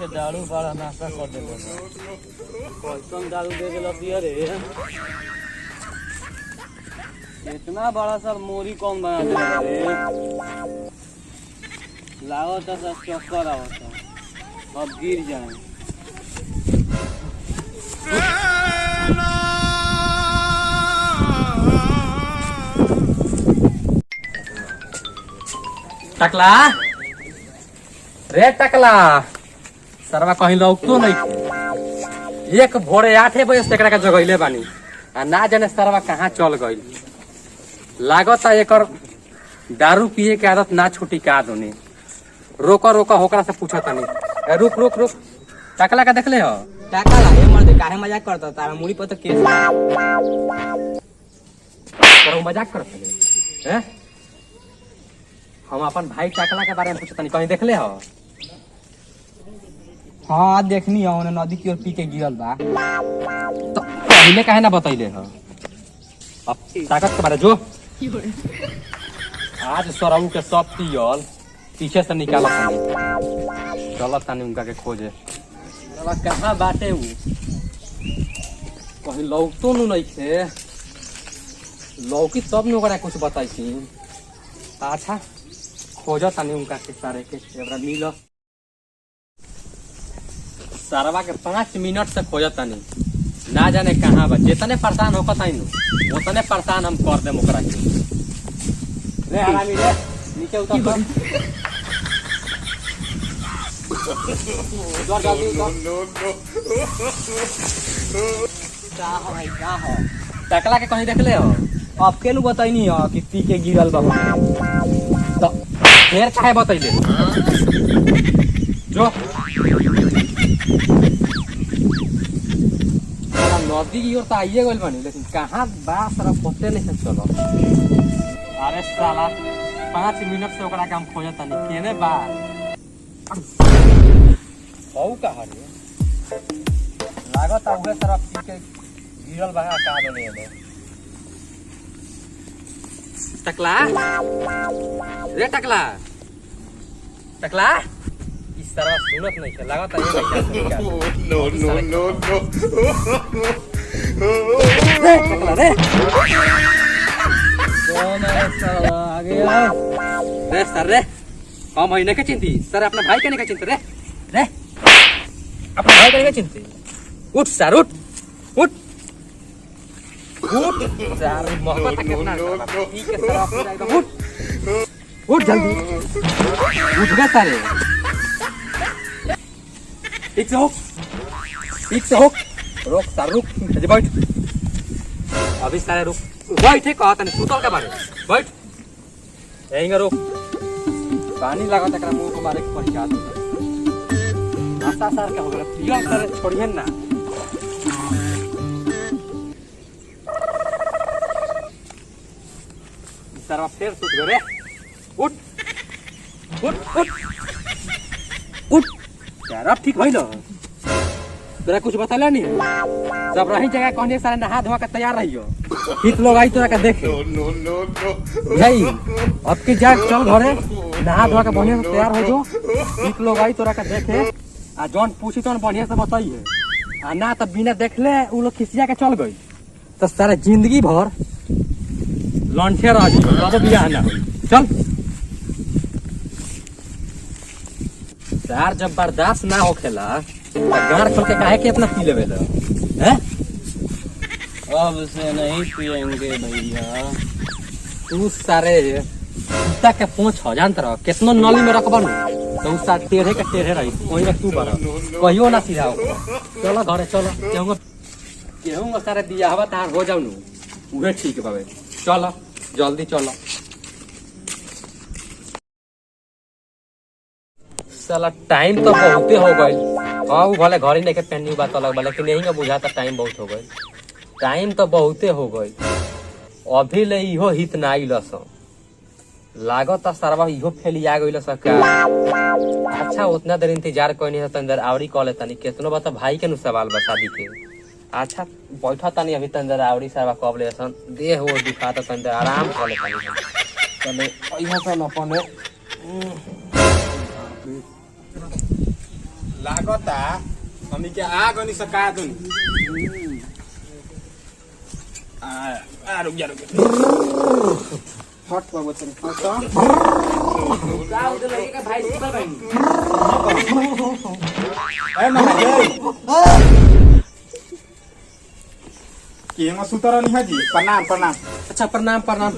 के दारू बड़ा नाशा कर देले कैसन दारू दे देला पिया रे। इतना बड़ा सर मोरी कौन बना देला रे। लागत है सब चक्कर आवत है अब गिर जाए। टकला रे टकला सरवा कहीं लोग तो नहीं एक भोरे 8 बजे से एकरा के जगैले बानी आ ना जाने सरवा कहाँ चल गई। लागत है एकर दारू पिए के आदत ना छूटी का दोने। रोका रोका होकरा से पूछा तनी रुक रुक रुक टकला का देखले हो। टकला हे मर्दे काहे मजाक करता तारा मुड़ी पर तो केस करो मजाक करत हैं। हम अपन भाई टकला के बारे में पूछतनी कहीं देखले हो। हाँ देखनी है उन्हें नदी की ओर पी के गिरल बा तो पहले काहे ना बतैले हो। अब ताकत के बारे जो आज सरऊ के सब पियल पीछे से निकालत तनी चलत तनी उनका के खोजे। चला कहाँ बाटे उ कहीं लौकतो नु नहीं थे लौकी तब न ओकरा कुछ बताई। अच्छा खोज तनी उनका के सारे के एबरा मिल सरवा के 5 मिनट से खोज तनी ना जाने कहाँ बा। जितने परेशान होकत आई उतने परेशान हम कर देम ओकरा के। रे हरामी रे नीचे उतर जल्दी का हो भाई का हो। टकला के कहीं देखले हो। अब के नु बताइनी है कि पी के गिरल बा तो फिर काहे बतैले जो नदी की ओर तो आइए गइल बानी लेकिन कहाँ बा सारा पते नहीं चलो। अरे साला 5 मिनट से ओकरा के हम खोजत तनी केने बा हौ कहाँ रे। लागत है उहे सारा पी के गिरल बा का दोने एले। टकला रे टकला टकला इस तरह सुनत नहीं है लागत है ये नो नो नो नो रे टकला रे कौन है साला आ गया रे सर रे हम महीने के चिंती सर अपना भाई के नहीं चिंता रे रे अपना भाई के नहीं चिंती। उठ सर उठ उठ उठ यार मोहब्बत कितना ठीक है सर आप एकदम उठ उठ जल्दी उठ गए सारे ठीक से हो रोक सर रुक बैठ अभी सारे रुक बैठे कहा तने सुतल के बारे बैठ यहीं रुक पानी लगा तक मुंह को मारे के पहुंचा दो आशा सर के हो गया पियो सर छोड़िए ना। सरवा फिर सुत गए रे उठ उठ उठ उठ यार अब ठीक भइल तोरा कुछ बतला नहीं जब रही जगह कहने सारे नहा धोआ के तैयार रहियो हित लोग आई तोरा के देखे यही अब की जा चल घरे नहा धोआ के बढ़िया से तैयार हो जो हित लोग आई तोरा के देखे आ जौन पूछी तो बढ़िया से बताइए आ ना तो बिना देखले उ लोग खिसिया के चल गई तो सारे जिंदगी भर लॉन्चर आ जी बाबा बियाह ना हो चल यार जब बर्दाश्त ना होखेला तो गाड़ खोल के काहे के अपना पी लेवे लो हैं। अब से नहीं पिएंगे भैया। तू सारे कुत्ता के पूंछ हो जानत रह कितनो नली में रखबन तो उस साथ टेढ़े के टेढ़े रही वही में तू बड़ा कहियो ना सीधा हो। चलो घरे चलो केहूँ सारे बियाहवा तार हो जाऊ नु उहे ठीक बाबे चलो जल्दी चलो। साला टाइम तो बहुते हो गई। हाँ वो भले घर ही नहीं के पेंडिंग बात अलग बा लेकिन यही में बुझाता टाइम बहुत हो गई। टाइम तो बहुते हो गई अभी ले इहो हित ना आइल लागत सरवा इहो फेलिया गइल का। अच्छा उतना देर इंतजार कोई नहीं अंदर आवड़ी कॉल तनी केतनो बात भाई के नु सवाल बा शादी के। अच्छा बैठा तनी अभी तंदर आवड़ी सरवा कब ले सन देह वो दिखाता तंदर आराम कर ले तनी चले इहो सन अपने लागता हमनी के आ गनी सका दुन आ रुक जा हट बाबू चल का उधर लगे का भाई सुपर भाई ए महाराज केमा सुतर नहीं है जी प्रणाम प्रणाम। अच्छा प्रणाम प्रणाम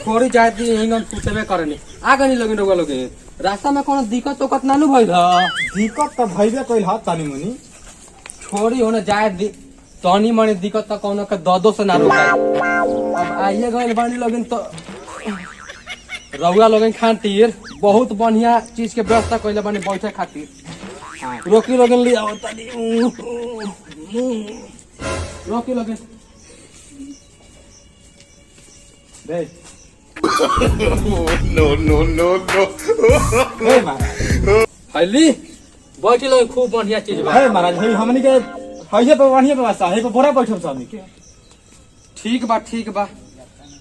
छोड़ी जाए दी हिंगम पूछबे करनी आगे नहीं लगिन लोगे रास्ता में कोनो दिक्कत तो ना नु भइल ह दिक्कत तो भइबे कइल ह तनी मनी छोड़ी होने जाए दी तनी मनी दिक्कत तो कोनो के ददो से ना रोकाई अब आइए गइल बानी लगिन तो रउआ लोगन खातिर बहुत बढ़िया चीज के व्यवस्था कइले बानी बैठे खातिर रोकी लोगन ले आओ तनी रोकी लोगन दे No. ए महाराज हल्ली बैठी लोगन खूब बढ़िया चीज बा हे महाराज हे हमनी के हइसे पे बढ़िया व्यवस्था है पे बोरा बैठब सब हमनी के ठीक बा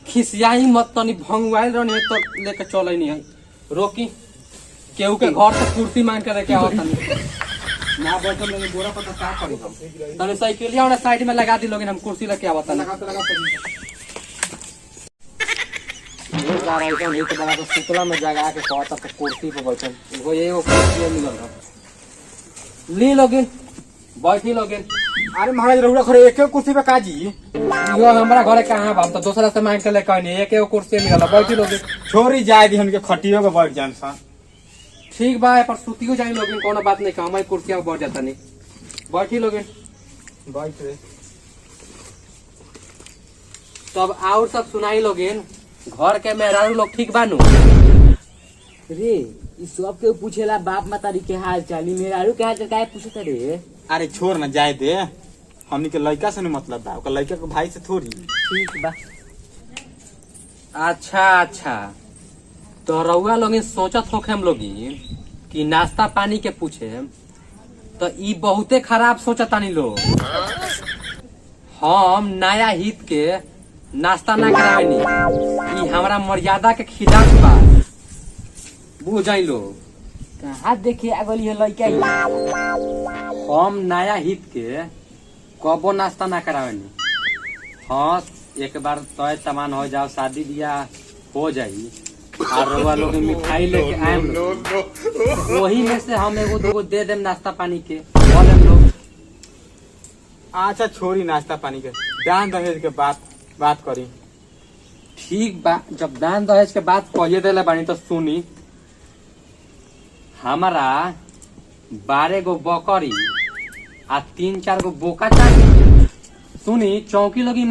खिसियाई मत तनी भंगवाइल रहने तो लेके चले नहीं है रोकी केहू के घर से कुर्सी मांग के लेके आओ तनी ना बैठल लोग बोरा पर का करी हम तनी साइकिलिया वाला साइड में लगा दी लोग हम कुर्सी लेके आवत तनी ये जा रहा है नहीं तो बड़ा तो सुतला में जगा के कहता तो कुर्सी पे बैठल वो एगो कुर्सी मिलल है ली लोगिन बैठी लोगिन अरे महाराज रउरा खरे एके कुर्सी पे काजी यो हमरा घरे कहां बा हम तो दूसरा से मांग के लेके आनी एक एगो कुर्सी मिलल बैठी लोगिन छोरी जाए दी हमके खटियो के बैठ जान सा ठीक बा पर सुतियो जाई लोगिन कोनो बात नहीं का हमारी कुर्सिया पर बैठ जाता नहीं बैठी लोगिन बैठ रे तब और सब सुनाई लोगिन घर के मेहरारू लोग ठीक बानू रे ई सब के पूछेला बाप मातारी के हाल चाल मेरा के हाल चाल काहे पूछत रे। अरे छोड़ ना जाए दे हमनी के लड़का से न मतलब बा ओकर लड़का के भाई से थोड़ी ठीक बा अच्छा तो रउआ लोग सोचत होखे हम लोग कि नाश्ता पानी के पूछे तो ई बहुते खराब सोचतानी लोग हम नया हित के नाश्ता ना करावेनी ई हमरा मर्यादा के खिलाफ बा बुझ जाई लोग कहाँ देखे अगली है लड़का हम नया हित के कबो नाश्ता ना करावेनी हाँ एक बार तय तमान हो जाओ शादी ब्याह हो जाई और रउआ लोग मिठाई लेके आएम वही में से हम एगो दूगो दे देम नाश्ता पानी के बोलेम लोग अच्छा छोड़ी नाश्ता पानी के दान दहेज के बात करी ठीक बा जब दान दहेज के बात कहिए देले बानी तो सुनी हमारा 12 गो बकरी आ 3-4 गो बोका चाहिए सुनी चौकी लगी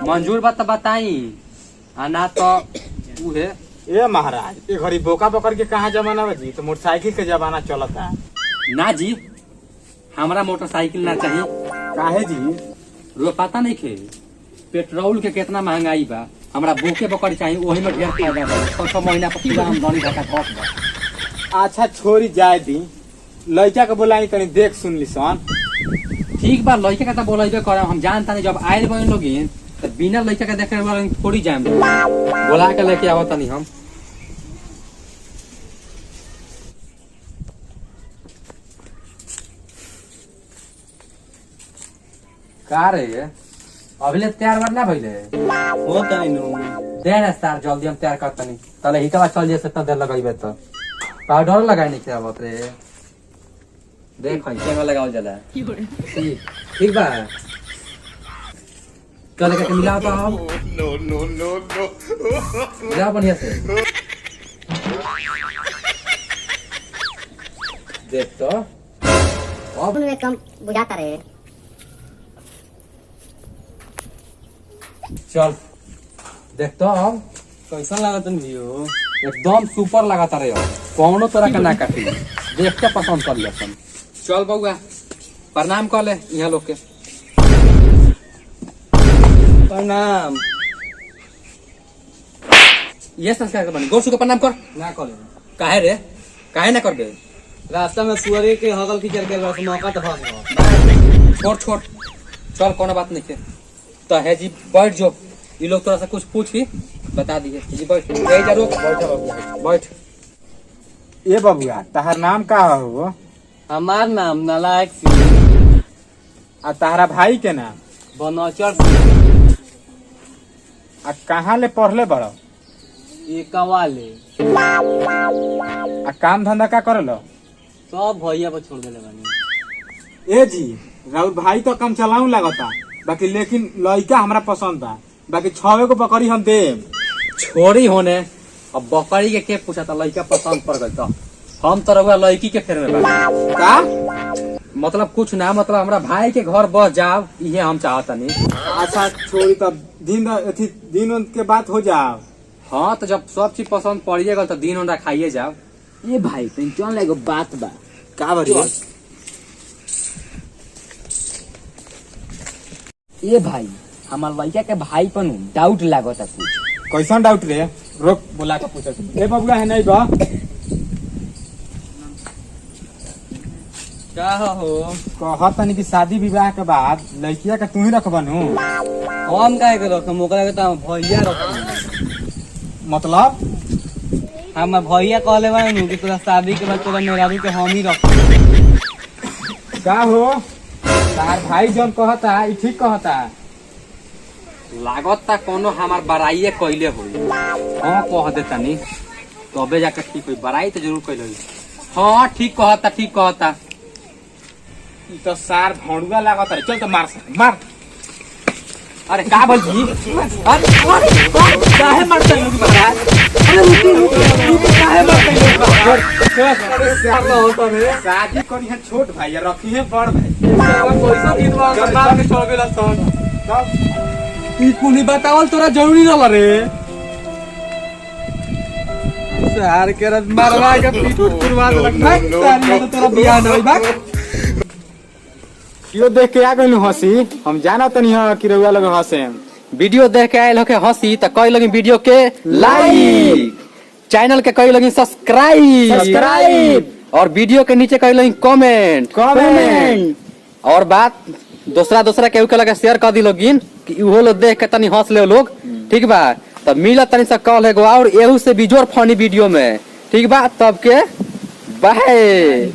मंजूर बा तो बताई आ ना तो उहे ए महाराज ये घड़ी बोका पकड़ के कहाँ जमाना बा जी तो मोटरसाइकिल के जमाना चलता ना जी हमारा मोटरसाइकिल ना चाहिए काहे जी रो पता नहीं खे पेट्रोल के कितना महंगाई बा हमरा बोके बकरी चाहिए वही में ढेर फायदा बा 6 महीना पर पूरा आमदनी घाटा घट बा अच्छा छोड़ी जाए दी लड़का के बोलाई तनी देख सुन ली सन ठीक बा लड़का के तो बोलेबे करम हम जानता नहीं जब आयल बन लोगिन तो बिना लड़का के देखे वाला थोड़ी जाम बोला के लेके आवत नहीं हम का रे अभिले तैयार बार ना भइले हो तनी नु दे ना सर जल्दी हम तैयार करतनी तले हितवा चल जे इतना देर लगाइबे तो पाउडर लगाए नहीं क्या बात रे देख कैसे में लगाओ जला ठीक बा कल के मिलाओ तो हम No. मिलाओ बढ़िया से देख तो अब में कम बुझाता रहे। चल देख तो अब कैसा लागत भियो एकदम सुपर लगाता रहे कौनो तरह का ना काटी देख के पसंद कर लिया सब चल बउआ प्रणाम कर ले यहाँ लोग के प्रणाम ये संस्कार बनी गोर के प्रणाम कर ना करे काहे रे काहे ना करबे रास्ता में सुअरे के हगल कीचड़ के बस मौका तो हस छोड़ चल कोनो बात नहीं के तो है जी बैठ जो ये लोग थोड़ा सा कुछ पूछी बता दिए जी बैठ यही जा रुक बैठ ए बबुआ तहार नाम का हो हमार नाम नालायक सिंह। आ तारा भाई के नाम? बनौचर सिंह। आ कहाँ ले पढ़ले बड़? एकवा ले। आ काम धंधा का करलो? सब भैया पर छोड़ देले बानी। ए जी, राउर भाई तो कम चलाऊ लागता, बाकी लेकिन लड़का हमरा पसंद बा, बाकी 6 गो बकरी हम देम। छोड़ी होने, अब बकरी के पूछा था लड़का पसंद पड़ गई तो हम तो रहुआ लड़की के फेर में बानी। का मतलब कुछ ना, मतलब हमरा भाई के घर बस जाओ, ये हम चाहता नहीं। अच्छा छोड़ी, तब दिन के बात हो जाओ। हाँ तो जब सब चीज पसंद पड़िए गल तो दिन उनका खाइए जाओ। ये भाई तुम चल एगो बात बा। का बड़ी? ये भाई हमार लड़का के भाई पर डाउट लागता कुछ। कैसन डाउट रे? रोक, बोला के पूछे। ए बबुआ है नहीं बा? का हो? कहत तनी कि शादी विवाह के बाद लड़किया के तू ही रखबनू? हम काहे के रखम? ओकरा के तो हम भैया रखम। मतलब हम भैया कहले बानी कि तोरा शादी के बाद तोरा मेहरारू के हम ही रखम। का हो? तार भाई जौन कहता ई ठीक कहता? लागत ता कोनो हमार बड़ाइए कैले हो। हाँ कह देता नहीं तबे जाकर ठीक हुई। बड़ाई तो जरूर कैले हुई। हाँ ठीक कहता, ठीक कहता। ई तो सार भौंडुआ लागत रे। चल तो मार मार। अरे का बोल जी? काहे मारता लोग महाराज? अरे रुक काहे मारता लोग महाराज? शादी करी है छोट भाई, रखी है बड़ भाई। पैसा दिन मार के छोड़ गेला सन। ई कुनी बतावल तोरा जरूरी रहल रे। सार के रत मारवा के पीठ पुरवा देलक। भाई तारी तो तोरा बियाह न होई भाग। कियो देख के आ गइल हंसी? हम जाना तनी हां कि रउआ लोग हंसे। वीडियो देख के आयल होके हंसी तो कई लगी वीडियो के लाइक, चैनल के कई लगी सब्सक्राइब और वीडियो के नीचे कई लगी कमेंट। और बात दूसरा केहू के लगे शेयर कर दी लोगिन कि वो लोग देख के तनी हंस ले लोग। ठीक बा, तब मिला तनी सा कॉल है और एहू से भी जोर फनी वीडियो में। ठीक बा, तब के बाय।